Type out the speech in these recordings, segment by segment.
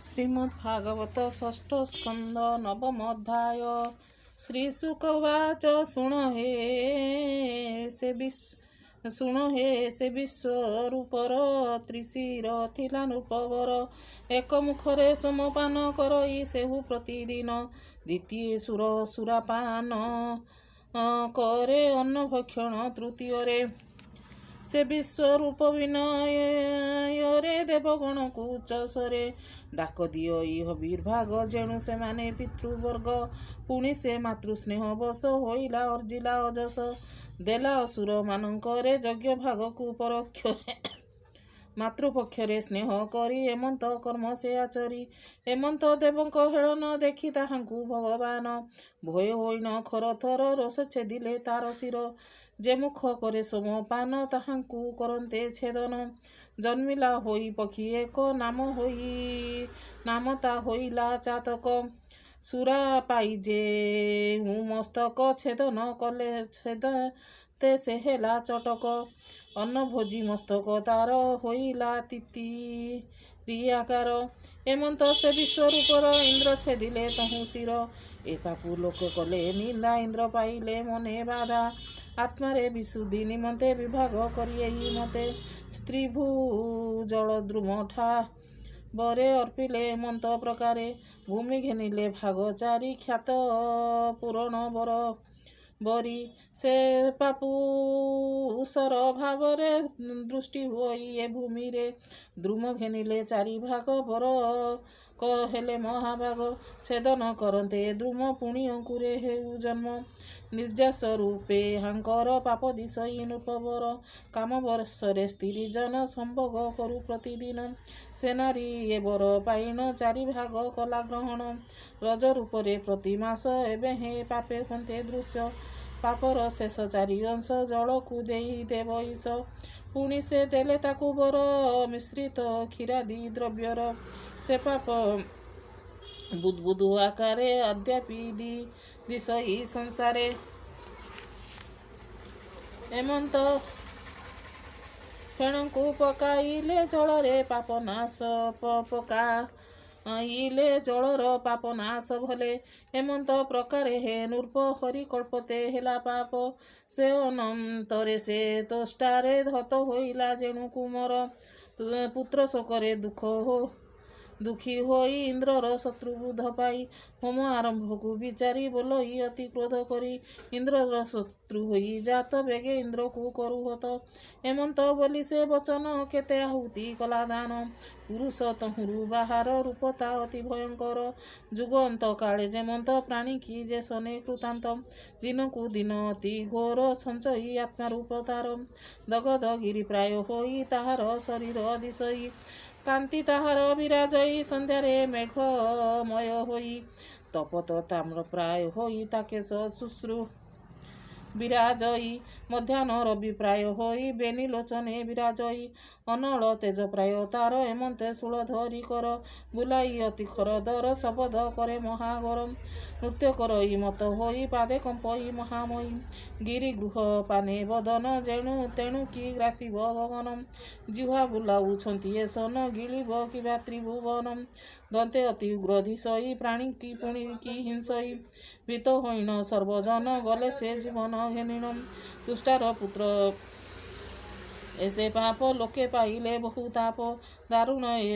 श्रीमद्भागवत षष्ठ स्कंद नवम अध्याय। श्रीशुक उवाच शुण हे से विश्वरूपर त्रिशिर थिला नृपवर एक मुखरे सोमपान करई सेहु प्रतिदिन द्वितीय सुरापान करे अन्न भक्षण तृतीय से विश्वरूप विनୟରେ ଦେବଗଣକୁ ଉଚ୍ଚସ୍ୱରେ ଡାକ ଦିଅ ଇହ ବିର୍ଭାଗ ଯେଣୁ ସେମାନେ ପିତୃବର୍ଗ ପୁଣି ସେ ମାତୃସ୍ନେହ ବଶ ହୋଇଲା ଅର୍ଜିଲା ଅଜସ ଦେଲା ଅସୁର ମାନଙ୍କରେ ଯଜ୍ଞ ଭାଗକୁ ପରୋକ୍ଷରେ ମାତୃପକ୍ଷରେ ସ୍ନେହ କରି ଏମନ୍ତ କର୍ମ ସେ ଆଚରି ଏମନ୍ତ ଦେବଙ୍କ ହେଳନ ଦେଖି ତାହାଙ୍କୁ ଭଗବାନ ଭୟ ହୋଇନ ଖରଥର ରୋଷ ଛେଦିଲେ ତାର ଶିର ଯେ ମୁଖ କରେ ସୋମପାନ ତାହାଙ୍କୁ କରନ୍ତେ ଛେଦନ ଜନ୍ମିଲା ହୋଇ ପକ୍ଷୀ ଏକ ନାମ ତା ହୋଇଲା ଚାତକ ସୁରା ପାଇ ଯେ ମସ୍ତକ ଛେଦନ କଲେ ଛେଦତେ ସେ ହେଲା ଚଟକ ଅନ୍ନ ଭୋଜି ମସ୍ତକ ତାର ହୋଇଲା ତିତିରିଆକାର ଏମନ୍ତ ସେ ବିଶ୍ୱରୂପର ଇନ୍ଦ୍ର ଛେଦିଲେ ତହୁଁ ଶିର ଏ ପାପୁ ଲୋକ କଲେ ନିନ୍ଦା ଇନ୍ଦ୍ର ପାଇଲେ ମନେ ବାଧା ଆତ୍ମାରେ ବିଶୁଦ୍ଧି ନିମନ୍ତେ ବିଭାଗ କରି ଏହି ମତେ ସ୍ତ୍ରୀ ଭୂ ଜଳ ଦ୍ରୁମ ବରେ ଅର୍ପିଲେ ମନ୍ତ ପ୍ରକାରେ ଭୂମି ଘେନିଲେ ଭାଗ ଚାରି ଖ୍ୟାତ ପୂରଣ ବରି ସେ ପାପୁସର ଭାବରେ ଦୃଷ୍ଟି ହୋଇ ଏ ଭୂମିରେ ଦ୍ରୁମ ଘେନିଲେ ଚାରି ଭାଗ ବର ହେଲେ ମହାଭାଗ ଛେଦନ କରନ୍ତେ ଦ୍ରୁମ ପୁଣି ଅଙ୍କୁରେ ହେଉ ଜନ୍ମ ନିର୍ଯାସ ରୂପେ ହାଙ୍କର ପାପ ଦିଶଇ ନୃପବର କାମ ବର୍ଷରେ ସ୍ତ୍ରୀ ଜନ ସମ୍ଭୋଗ କରୁ ପ୍ରତିଦିନ ସେ ନାରୀ ଏ ବର ପାଇଣ ଚାରି ଭାଗ କଲା ଗ୍ରହଣ ରଜ ରୂପରେ ପ୍ରତି ମାସ ଏବେ ହେ ପାପେ ହୁଅନ୍ତେ ଦୃଶ୍ୟ ପାପର ଶେଷ ଚାରି ଅଂଶ ଜଳକୁ ଦେଇ ଦେବ ଇସ ପୁଣି ସେ ଦେଲେ ତାକୁ ବର ମିଶ୍ରିତ କ୍ଷୀରାଦି ଦ୍ରବ୍ୟର ସେ ପାପ ବୁଦ୍ବୁଦୁ ଆକାରେ ଅଦ୍ୟାପି ଦିଶଇ ସଂସାରେ ଏମନ୍ତ ଫେଣଙ୍କୁ ପକାଇଲେ ଜଳରେ ପାପ ନାଶ ପକାଇଲେ ଜଳର ପାପ ନାଶ ଭଲେ ଏମନ୍ତ ପ୍ରକାରେ ହେ ନୃପ ହରି କଳ୍ପତେ ହେଲା ପାପ ସେ ଅନନ୍ତରେ ସେ ତୋଷ୍ଟାରେ ଧତ ହୋଇଲା ଯେଣୁ କୁମର ପୁତ୍ର ଶୋକରେ ଦୁଃଖୀ ହୋଇ ଇନ୍ଦ୍ରର ଶତ୍ରୁବୁଦ୍ଧ ପାଇ ହୋମ ଆରମ୍ଭକୁ ବିଚାରି ବୋଲଇ ଅତି କ୍ରୋଧ କରି ଇନ୍ଦ୍ରର ଶତ୍ରୁ ହୋଇ ଜାତ ବେଗେ ଇନ୍ଦ୍ରକୁ କରୁହତ ଏମନ୍ତ ବୋଲି ସେ ବଚନ କେତେ ଆହୁତି କଲା ଦାନ ପୁରୁଷ ତହୁରୁ ବାହାର ରୂପତା ଅତି ଭୟଙ୍କର ଯୁଗ ଅନ୍ତ କାଳେ ଯେମନ୍ତ ପ୍ରାଣୀ କି ଯେ ସନେ କୃତାନ୍ତ ଦିନକୁ ଦିନ ଅତି ଘୋର ସଞ୍ଚଇ ଆତ୍ମାରୂପ ତାର ଦଗଦ ଗିରି ପ୍ରାୟ ହୋଇ ତାହାର ଶରୀର ଦିଶଇ କାନ୍ତି ତାହାର ବିରାଜଇ ସନ୍ଧ୍ୟାରେ ମେଘମୟ ହୋଇ ତପତ ତାମ୍ର ପ୍ରାୟ ହୋଇ ତାକେଶ ଶୁଶ୍ରୁ ବିରାଜଇ ମଧ୍ୟାହ୍ନ ରବି ପ୍ରାୟ ହୋଇ ବେନି ଲୋଚନେ ବିରାଜଇ ଅନଳ ତେଜ ପ୍ରାୟ ତାର ଏମନ୍ତେ ଶୂଳ ଧରି କର ବୁଲାଇ ଅତି ଖର ଦର ଶବଦ କରେ ମହାଗର ନୃତ୍ୟ କରଇ ମତ ହୋଇ ପାଦେ କମ୍ପଇ ମହାମୟୀ ଗିରି ଗୃହ ପାନେ ବଦନ ଯେଣୁ ତେଣୁ କି ଗ୍ରାସିବ ଗଗନ ଜିହ୍ୱା ବୁଲାଉଛନ୍ତି ଏ ସନ ଗିଳିବ କିବା ତ୍ରିଭୁବନ ଦନ୍ତେ ଅତି ଉଗ୍ର ଧିସଇ ପ୍ରାଣୀ କି ପୁଣି କି ହିଂସଇ ଭୀତ ହୋଇଣ ସର୍ବଜନ ଗଲେ ସେ ଜୀବନ ଘେନିଣ ତୁଷ୍ଟାର ପୁତ୍ର ଏସେ ପାପ ଲୋକେ ପାଇଲେ ବହୁ ତାପ ଦାରୁଣ ଏ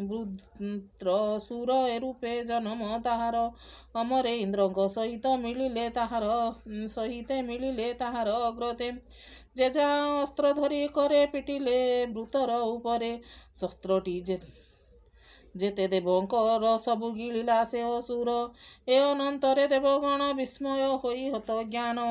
ବୃତ୍ର ସୁର ଏ ରୂପେ ଜନମ ତାହାର ଅମରେ ଇନ୍ଦ୍ରଙ୍କ ସହିତ ମିଳିଲେ ତାହାର ଅଗ୍ରତେ ଯେ ଯାହା ଅସ୍ତ୍ର ଧରି କରେ ପିଟିଲେ ବୃତର ଉପରେ ଶସ୍ତ୍ରଟି ଯେତେ ଦେବଙ୍କର ସବୁ ଗିଳିଲା ସେ ଅସୁର ଏ ଅନନ୍ତରେ ଦେବଗଣ ବିସ୍ମୟ ହୋଇ ହତ ଜ୍ଞାନ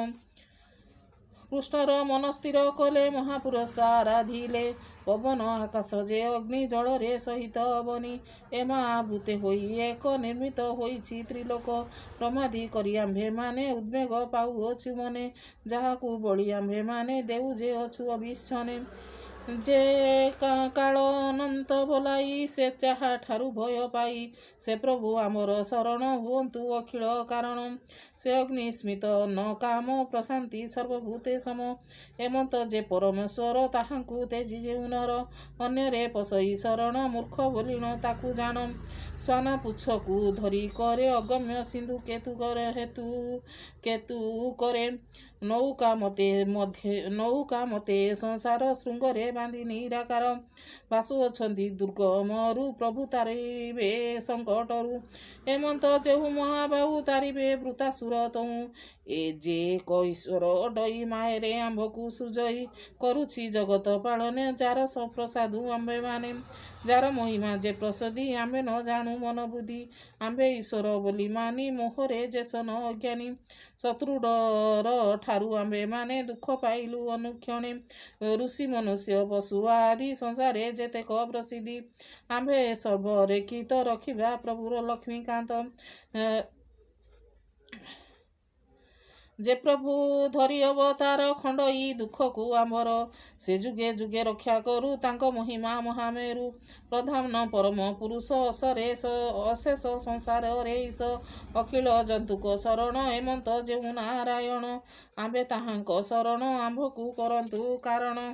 କୃଷ୍ଣର ମନ ସ୍ଥିର କଲେ ମହାପୁରୁଷ ଆରାଧିଲେ ପବନ ଆକାଶ ଯେ ଅଗ୍ନି ଜଳରେ ସହିତ ବନି ଏ ମହାଭୂତେ ହୋଇ ଏକ ନିର୍ମିତ ହୋଇଛି ତ୍ରିଲୋକ ପ୍ରମାଦି କରି ଆମ୍ଭେମାନେ ଉଦ୍ବେଗ ପାଉଅଛୁ ମନେ ଯାହାକୁ ବଳି ଆମ୍ଭେମାନେ ଦେଉ ଯେ ଅଛୁ ଅବିଚ୍ଛନେ ଯେ କାଳ ଅନନ୍ତ ଭଲାଇ ସେ ଯାହା ଠାରୁ ଭୟ ପାଇ ସେ ପ୍ରଭୁ ଆମର ଶରଣ ହୁଅନ୍ତୁ ଅଖିଳ କାରଣ ସେ ଅଗ୍ନିସ୍ମିତ ନ କାମ ପ୍ରଶାନ୍ତି ସର୍ବଭୂତେ ସମ ଏମନ୍ତ ଯେ ପରମେଶ୍ୱର ତାହାଙ୍କୁ ତେଜି ଯେଉଁ ନର ଅନ୍ୟରେ ପଶଇ ଶରଣ ମୂର୍ଖ ବୋଲିଣ ତାକୁ ଜାଣ ଶ୍ୱାନ ପୁଚ୍ଛକୁ ଧରି କରେ ଅଗମ୍ୟ ସିନ୍ଧୁ କେତୁ କରେ ନୌକା ମତେ ସଂସାର ଶୃଙ୍ଗରେ ବାନ୍ଧି ନିରାକାର ବାସୁ ଅଛନ୍ତି ଦୁର୍ଗମରୁ ପ୍ରଭୁ ତାରିବେ ସଙ୍କଟରୁ ଏମନ୍ତ ଯେହୁ ମହାବାହୁ ତାରିବେ ବୃତାସୁର ତମୁ ଏ ଯେ କଈଶ୍ୱର ଡଇ ମାୟରେ ଆମ୍ଭକୁ ସୃଜଇ କରୁଛି ଜଗତ ପାଳନେ ଯାର ସପ୍ରସାଦୁ ଆମ୍ଭେମାନେ ଯାର ମହିମା ଯେ ପ୍ରସଦି ଆମ୍ଭେ ନ ଜାଣୁ ମନ ବୁଦ୍ଧି ଆମ୍ଭେ ଈଶ୍ୱର ବୋଲି ମାନି ମୋହରେ ଯେସନ ଅଜ୍ଞାନୀ ଶତ୍ରୁଡର ଠାରୁ ଆମ୍ଭେମାନେ ଦୁଃଖ ପାଇଲୁ ଅନୁକ୍ଷଣେ ଋଷି ମନୁଷ୍ୟ ପଶୁ ଆଦି ସଂସାରେ ଯେତେକ ପ୍ରସିଦ୍ଧି ଆମ୍ଭେ ସର୍ବରେଖିତ ରଖିବା ପ୍ରଭୁର ଲକ୍ଷ୍ମୀକାନ୍ତ ଯେ ପ୍ରଭୁ ଧରି ଅବତାର ଖଣ୍ଡଇ ଦୁଃଖକୁ ଆମର ସେ ଯୁଗେ ଯୁଗେ ରକ୍ଷା କରୁ ତାଙ୍କ ମହିମା ମହାମେରୁ ପ୍ରଧାନ ପରମ ପୁରୁଷ ଅଶେଷ ସଂସାରରେ ଈଶ ଅଖିଳ ଜନ୍ତୁକ ଶରଣ ଏମନ୍ତ ଯେଉଁ ନାରାୟଣ ଆମ୍ଭେ ତାହାଙ୍କ ଶରଣ ଆମ୍ଭକୁ କରନ୍ତୁ କାରଣ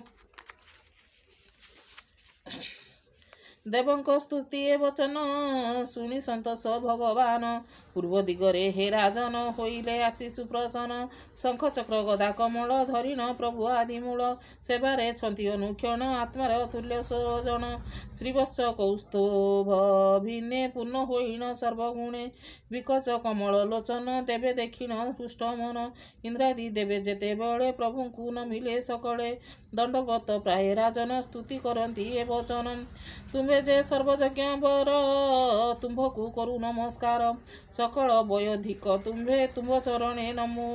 ଦେବଙ୍କ ସ୍ତୁତି ଏ ବଚନ ଶୁଣି ସନ୍ତୋଷ ଭଗବାନ ପୂର୍ବ ଦିଗରେ ହେ ରାଜନ ହୋଇଲେ ଆସି ସୁପ୍ରସନ୍ନ ଶଙ୍ଖ ଚକ୍ର ଗଦା କମଳ ଧରିଣ ପ୍ରଭୁ ଆଦି ମୂଳ ସେବାରେ ଛନ୍ତି ଅନୁକ୍ଷଣ ଆତ୍ମାର ତୁଲ୍ୟ ସୋଜନ ଶ୍ରୀବତ୍ସ କୌସ୍ତୁଭ ଭିନେ ପୂର୍ଣ୍ଣ ହୋଇଣ ସର୍ବଗୁଣେ ବିକଚ କମଳ ଲୋଚନ ଦେବେ ଦେଖିଣ ହୃଷ୍ଟ ମନ ଇନ୍ଦ୍ରାଦି ଦେବେ ଯେତେବେଳେ ପ୍ରଭୁଙ୍କୁ ନ ମିଳେ ସକଳେ ଦଣ୍ଡବତ ପ୍ରାୟ ରାଜନ ସ୍ତୁତି କରନ୍ତି ଏ ବଚନ ତୁମ୍ଭେ ଯେ ସର୍ବଯଜ୍ଞ ବର ତୁମ୍ଭକୁ କରୁ ନମସ୍କାର ସକଳ ବୟୋଧିକ ତୁମ୍ଭ ଚରଣେ ନମୁ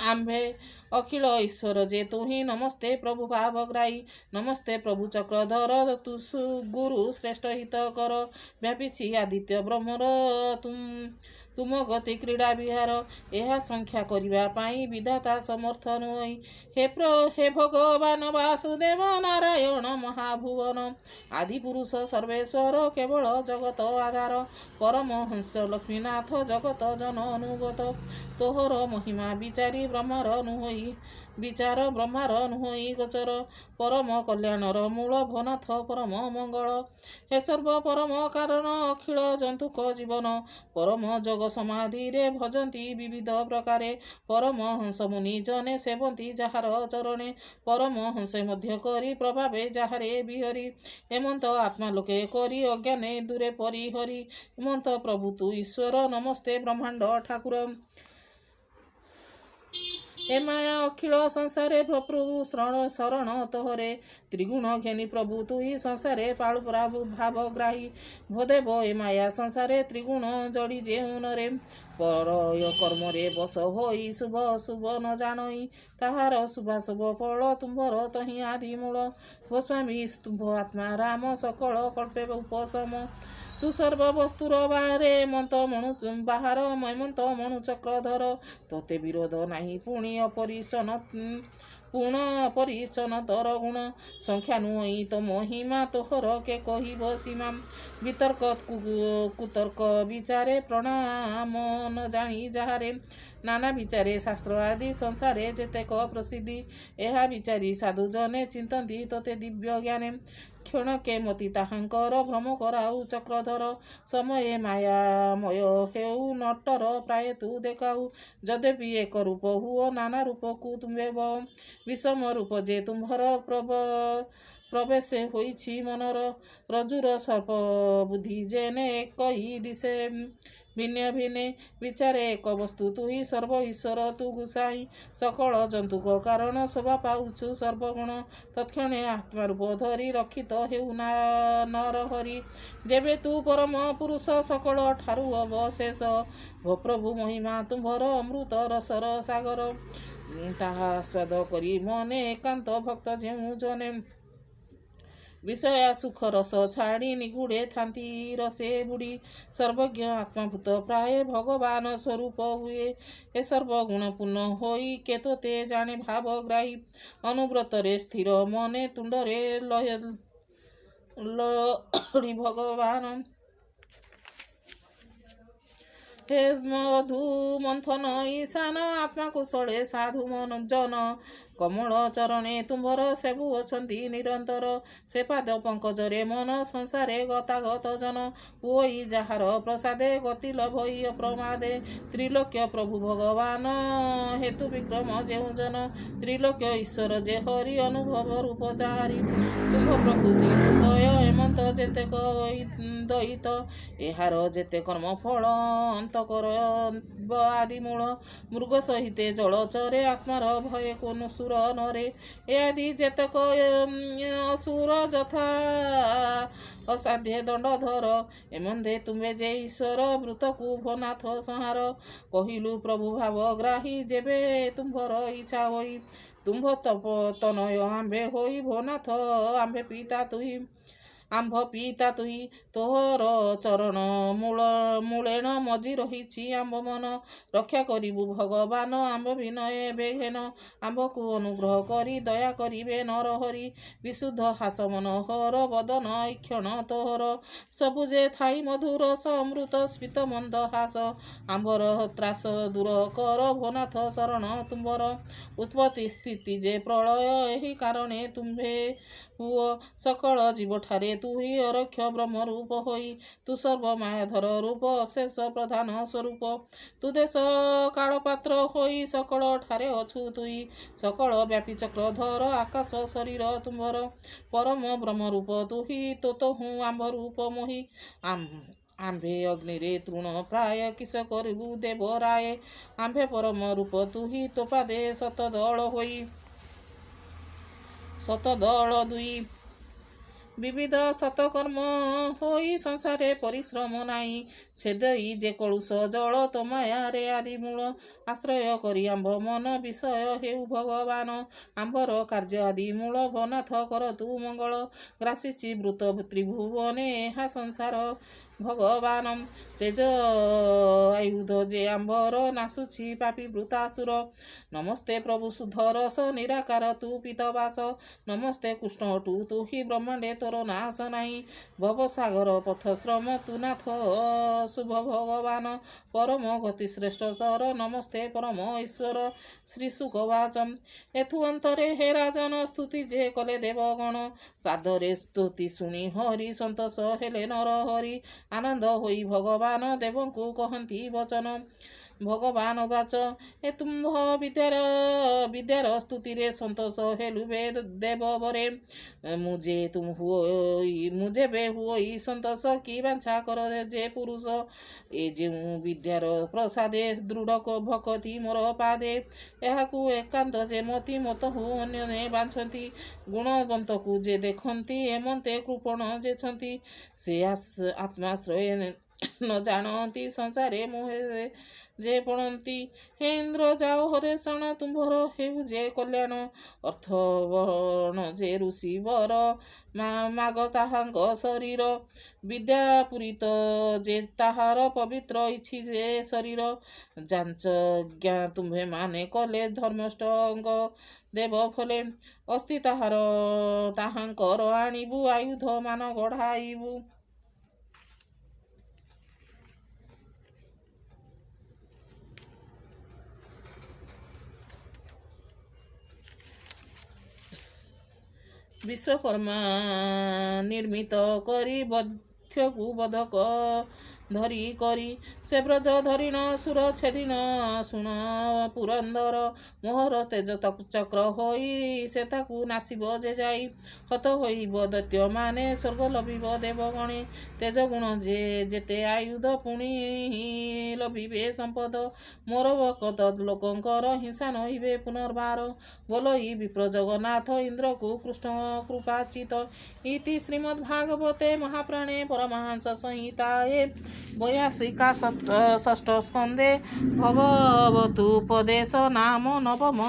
ଆମ୍ଭେ ଅଖିଳ ଈଶ୍ୱର ଯେ ତୁହିଁ ନମସ୍ତେ ପ୍ରଭୁ ଭାବଗ୍ରାହୀ ନମସ୍ତେ ପ୍ରଭୁ ଚକ୍ରଧର ତୁ ଗୁରୁ ଶ୍ରେଷ୍ଠ ହିତ କର ବ୍ୟାପିଛି ଆଦିତ୍ୟ ବ୍ରହ୍ମର ତୁମ ଗତି କ୍ରୀଡ଼ା ବିହାର ଏହା ସଂଖ୍ୟା କରିବା ପାଇଁ ବିଧାତା ସମର୍ଥ ନୁହଁ ହେ ଭଗବାନ ବାସୁଦେବ ନାରାୟଣ ମହାଭୁବନ ଆଦିପୁରୁଷ ସର୍ବେଶ୍ୱର କେବଳ ଜଗତ ଆଧାର ପରମହଂସ ଲକ୍ଷ୍ମୀନାଥ ଜଗତ ଜନ ଅନୁଗତ ତୋହର ମହିମା ବିଚାରି ବ୍ରହ୍ମାର ନୁହଁଇ ଗୋଚର ପରମ କଲ୍ୟାଣର ମୂଳ ଭନାଥ ପରମ ମଙ୍ଗଳ ହେ ସର୍ବ ପରମ କାରଣ ଅଖିଳ ଜନ୍ତୁକ ଜୀବନ ପରମ ଯୋଗ ସମାଧିରେ ଭଜନ୍ତି ବିବିଧ ପ୍ରକାରେ ପରମହଂସ ମୁନି ଜନେ ସେବନ୍ତି ଯାହାର ଚରଣେ ପରମହଂସେ ମଧ୍ୟ କରି ପ୍ରଭାବେ ଯାହାରେ ବିହରି ଏମନ୍ତ ଆତ୍ମା ଲୋକେ କରି ଅଜ୍ଞାନେ ଦୂରେ ପରିହରି ଏମନ୍ତ ପ୍ରଭୁ ତୁ ଈଶ୍ୱର ନମସ୍ତେ ବ୍ରହ୍ମାଣ୍ଡ ଠାକୁର ଏ ମାୟା ଅଖିଳ ସଂସାରେ ପ୍ରଭୁ ଶରଣ ତୋହରେ ତ୍ରିଗୁଣ ଘେନି ପ୍ରଭୁ ତୁହି ସଂସାରେ ପାଳୁ ଭାବଗ୍ରାହୀ ଭୋଦେବ ଏ ମାୟା ସଂସାରେ ତ୍ରିଗୁଣ ଯୋଡ଼ି ଯେଉଁନରେ ପରୟ କର୍ମରେ ବସ ହୋଇ ଶୁଭ ଅଶୁଭ ନ ଜାଣଇ ତାହାର ଶୁଭାଶୁଭ ଫଳ ତୁମ୍ଭର ତହିଁ ଆଦି ମୂଳ ଗୋସ୍ୱାମୀ ତୁମ୍ଭ ଆତ୍ମା ରାମ ସକଳ କଳ୍ପେ ଉପଶମ ତୁ ସର୍ବବସ୍ତୁର ବାହାରେ ବାହାର ମୈମନ୍ତ ମଣୁ ଚକ୍ରଧର ତୋତେ ବିରୋଧ ନାହିଁ ପୁଣି ଅପରିଚ୍ଛନ୍ନ ତୋର ଗୁଣ ସଂଖ୍ୟା ନୁହଁ ତ ମହିମା ତୋହର କେ କହିବ ସୀମା ବିତର୍କ କୁତର୍କ ବିଚାରେ ପ୍ରଣାମ ନ ଜାଣି ଯାହାରେ ନାନା ବିଚାରେ ଶାସ୍ତ୍ର ଆଦି ସଂସାରେ ଯେତେକ ପ୍ରସିଦ୍ଧି ଏହା ବିଚାରି ସାଧୁଜନେ ଚିନ୍ତନ୍ତି ତୋତେ ଦିବ୍ୟ ଜ୍ଞାନେ କ୍ଷଣକେ ମତି ତାହାଙ୍କର ଭ୍ରମ କରାଉ ଚକ୍ରଧର ସମୟେ ମାୟାମୟ ହେଉ ନଟର ପ୍ରାୟ ତୁ ଦେଖାଉ ଯଦ୍ୟପି ଏକ ରୂପ ହୁଅ ନାନା ରୂପକୁ ତୁମ୍ଭେ ବିଷମ ରୂପ ଯେ ତୁମ୍ଭର ପ୍ରବେଶ ହୋଇଛି ମନର ରଜୁର ସର୍ପ ବୁଦ୍ଧି ଯେନେ କହି ଦିଶେ ଭିନ୍ନ ଭିନେ ବିଚାରେ ଏକ ବସ୍ତୁ ତୁହି ସର୍ବ ଈଶ୍ୱର ତୁ ଗୁସାଇ ସକଳ ଜନ୍ତୁକ କାରଣ ଶୋଭା ପାଉଛୁ ସର୍ବଗୁଣ ତତ୍କ୍ଷଣେ ଆତ୍ମାରୂପ ଧରି ରକ୍ଷିତ ହେଉ ନରହରି ଯେବେ ତୁ ପରମ ପୁରୁଷ ସକଳ ଠାରୁ ଅବଶେଷ ଭୋ ପ୍ରଭୁ ମହିମା ତୁମ୍ଭର ଅମୃତ ରସର ସାଗର ତାହା ସ୍ୱାଦ କରି ମନେ ଏକାନ୍ତ ଭକ୍ତ ଯେଉଁ ଜନେ ବିଷୟା ସୁଖ ରସ ଛାଡ଼ି ନିଗୁଡ଼େ ଥାନ୍ତି ରସେ ବୁଡ଼ି ସର୍ବଜ୍ଞ ଆତ୍ମାଭୂତ ପ୍ରାୟ ଭଗବାନ ସ୍ୱରୂପ ହୁଏ ଏ ସର୍ବଗୁଣପୂର୍ଣ୍ଣ ହୋଇ କେତୋତେ ଜାଣେ ଭାବଗ୍ରାହୀ ଅନୁବ୍ରତରେ ସ୍ଥିର ମନେ ତୁଣ୍ଡରେ ଲଢ଼ି ଭଗବାନ हे मधु मंथन ईशान आत्मा कुशले साधु मन जन कमल चरणे तुम्भर सेबु अछंती निरंतर से पाद पंकजरे मन संसारे गतागत जन पुई जाहार प्रसादे गति लभई अप्रमादे त्रिलोक्य प्रभु भगवान हेतु विक्रम जेउ जन त्रिलोक्य ईश्वर जे हरि अनुभव रूप जाहारी तुम्भ प्रकृति हृदय हेमंत जेते दयित एहार जेते कर्म फल अंतकर आदि मूल मृग सहिते जलचरे आत्मार भय को सुर नरे ए आदि जेतक असुर जथा असाध्य दंडधर एमंदे तुम्हे जे ईश्वर वृतकु भनाथ संहार कहिलु प्रभु भावग्राही जेबे तुम्भर इच्छा होई तुम्भ तप तनय आंबे होई भनाथ आंबे पिता तुही आंभ पिता तुही तोहर चरण मूलेण मजी रही आंब मन रक्षा करिबु भगवान आंब विनय बेघेन आंबकु अनुग्रह करी दया करिबे नरहरि विशुद्ध हास मनोहर बदन ईक्षण तोहर सबुजे थाई मधुर अमृत स्मित मंद हास आंबर त्रास दूर कर भनाथ शरण तुम्बर उत्पत्ति स्थिति जे प्रलय एही कारणे तुम्भे हुओ सकल जीव ठारे तु ही अरक्ष ब्रह्म रूप होई तु सर्व मायाधर रूप अशेष प्रधान स्वरूप तु देश काल पात्र होई सकल ठारे अछु तुई सकल व्यापी चक्रधर आकाश शरीर तुम्भर परम ब्रह्म रूप तु ही तो हूँ आंभ रूप मोहि आंभे अग्नि रे तृण प्राय किस करबु देव राय आंभे परम रूप तु ही तो पादे शतदल होई शतदल दुई विविध शतकर्म होई संसारे परिश्रम नाई छेदई जे कलुष जल तमाया रे आदि मूल आश्रय करी आंभ मन विषय हेउ भगवान आंबर कार्य आदि मूल भनाथ कर तु मंगल ग्रासीची वृत त्रिभुवने एहा संसार भगवान तेज आयुध जे आंबर नासुछि पापी वृतासुर नमस्ते प्रभु सुधरस निराकार तु पीतवास नमस्ते कृष्ण तु ही ब्रह्मांडे तोर नाश नाही भवसागर पथ श्रम तु नाथ शुभ भगवान परम गति श्रेष्ठ तर नमस्ते परम ईश्वर श्री सुखवाचम एथु अंतरे हे राजन स्तुति जे कले देवगण सादरे स्तुति शुणी हरि संतोष हेले नर हरि आनंद होई भगवान देवंकु कहंती वचन भगवान वाच ए तुम्भ विद्यार स्तुतिरे संतोष हेलु वेद देव बरे मुझे बे हुई संतोष की बांछा कर जे पुरुष ए जे विद्यार प्रसादे दृढ़ भक्ति मोर पादे एहाकु एकांत जे मति मत हु अन्य बांछती गुणवंत को जे देखती एमंते कृपण जे छंती से आत्माश्रय न जानती संसारे मोहे जे पड़ती हे इंद्र जाओ हरे शरण तुम्भर हेउ जे कल्याण अर्थ वर्ण जे ऋषि वर माग ताहांग शरीर विद्यापूरित जे ताहार पवित्र इछि जे शरीर जांच ज्ञा तुम्हे माने कले धर्मष्टंग देव फले अस्ति ताहार ताहांकर आनिबु आयुध मान गढ़ाइबु विश्वकर्मा निर्मित करी बध्यकु बधक धरी करी से ब्रज धरिण सुर छेदिन शुण पुरंदर मोहर तेज चक्र होई से ताकू नासिब जे जाई हत होइब दैत्य माने स्वर्ग लभिब देवगणे तेज गुण जे जेते आयुध पुणी लभिबे संपद मोर भक्त लोकंकर हिंसा नहिबे पुनर्बार बोलई विप्र जगन्नाथ इंद्र को कृष्ण कृपाचित इति श्रीमद्भागवते महाप्राणे परमहंस संहिताये 82 षष्ठ स्कंदे भगवतुपदेश नाम नवम।